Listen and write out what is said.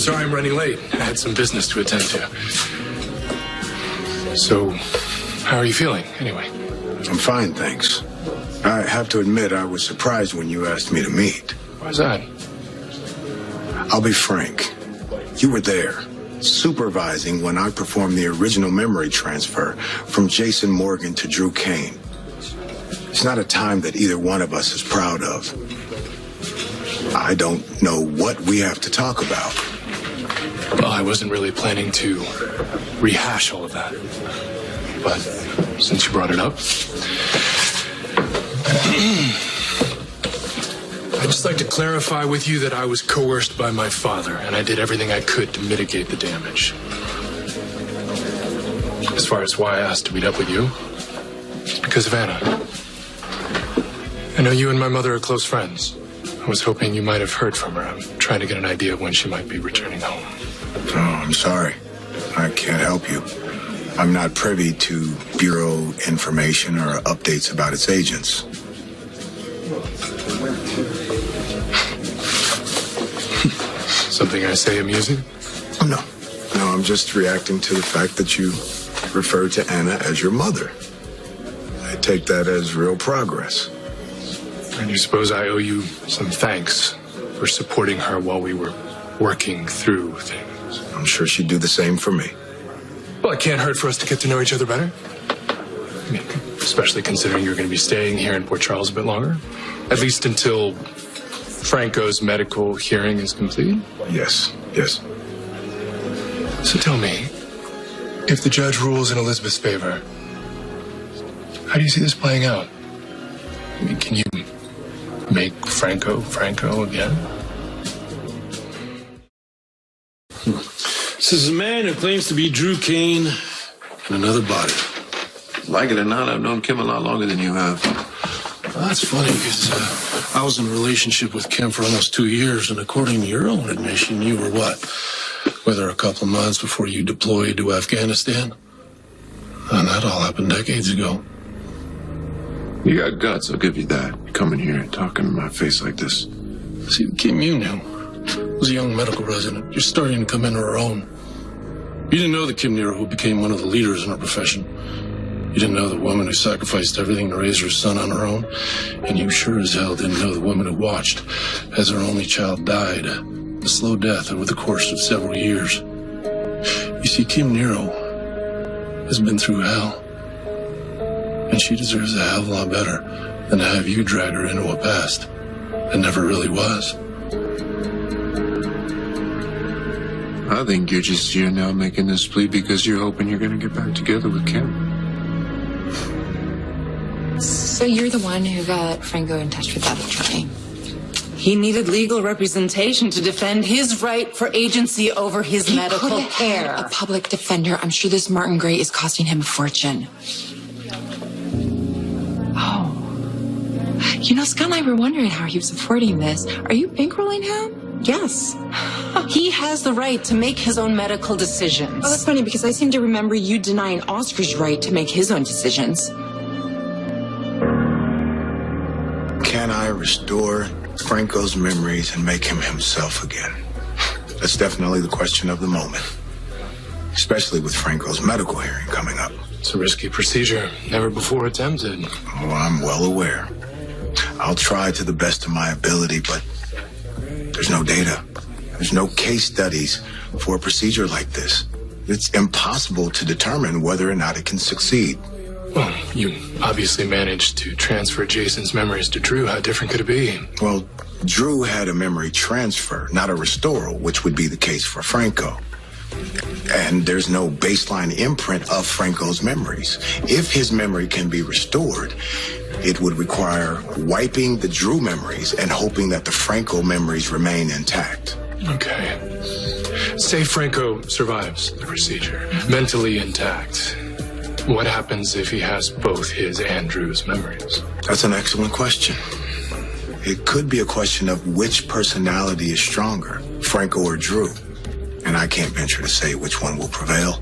Sorry I'm running late. I had some business to attend to. So, how are you feeling, anyway? I'm fine, thanks. I have to admit I was surprised when you asked me to meet. Why's that? I'll be frank. You were there, supervising when I performed the original memory transfer from Jason Morgan to Drew Kane. It's not a time that either one of us is proud of. I don't know what we have to talk about. Well, I wasn't really planning to rehash all of that. But since you brought it up, I'd just like to clarify with you that I was coerced by my father, and I did everything I could to mitigate the damage. As far as why I asked to meet up with you, it's because of Anna. I know you and my mother are close friends. I was hoping you might have heard from her. I'm trying to get an idea of when she might be returning home. Oh, I'm sorry. I can't help you. I'm not privy to Bureau information or updates about its agents. Something I say amusing? No, I'm just reacting to the fact that you referred to Anna as your mother. I take that as real progress. And you suppose I owe you some thanks for supporting her while we were working through things? I'm sure she'd do the same for me. Well, it can't hurt for us to get to know each other better. I mean, especially considering you're going to be staying here in Port Charles a bit longer. At least until Franco's medical hearing is complete? Yes. So tell me, if the judge rules in Elizabeth's favor, how do you see this playing out? I mean, can you make Franco again? This is a man who claims to be Drew Kane in another body. Like it or not, I've known Kim a lot longer than you have. Well, that's funny because I was in a relationship with Kim for almost 2 years, and according to your own admission, you were what? With her a couple of months before you deployed to Afghanistan? And that all happened decades ago. You got guts, I'll give you that. Coming here and talking in my face like this. See, the Kim you knew was a young medical resident, just starting to come into her own. You didn't know the Kim Nero who became one of the leaders in her profession. You didn't know the woman who sacrificed everything to raise her son on her own. And you sure as hell didn't know the woman who watched as her only child died, a slow death over the course of several years. You see, Kim Nero has been through hell. And she deserves a hell of a lot better than to have you drag her into a past that never really was. I think you're just here now making this plea because you're hoping you're going to get back together with Kim. So you're the one who got Franco in touch with that attorney? He needed legal representation to defend his right for agency over his medical care. A public defender. I'm sure this Martin Gray is costing him a fortune. Oh. You know, Scott and I were wondering how he was affording this. Are you bankrolling him? Yes. He has the right to make his own medical decisions. Oh, that's funny because I seem to remember you denying Oscar's right to make his own decisions. Can I restore Franco's memories and make him himself again? That's definitely the question of the moment, especially with Franco's medical hearing coming up. It's a risky procedure, never before attempted. Oh, I'm well aware. I'll try to the best of my ability, but there's no data. There's no case studies for a procedure like this. It's impossible to determine whether or not it can succeed. Well, you obviously managed to transfer Jason's memories to Drew. How different could it be? Well, Drew had a memory transfer, not a restoral, which would be the case for Franco. And there's no baseline imprint of Franco's memories. If his memory can be restored, it would require wiping the Drew memories and hoping that the Franco memories remain intact. Okay. Say Franco survives the procedure, mentally intact. What happens if he has both his and Drew's memories? That's an excellent question. It could be a question of which personality is stronger, Franco or Drew. And I can't venture to say which one will prevail.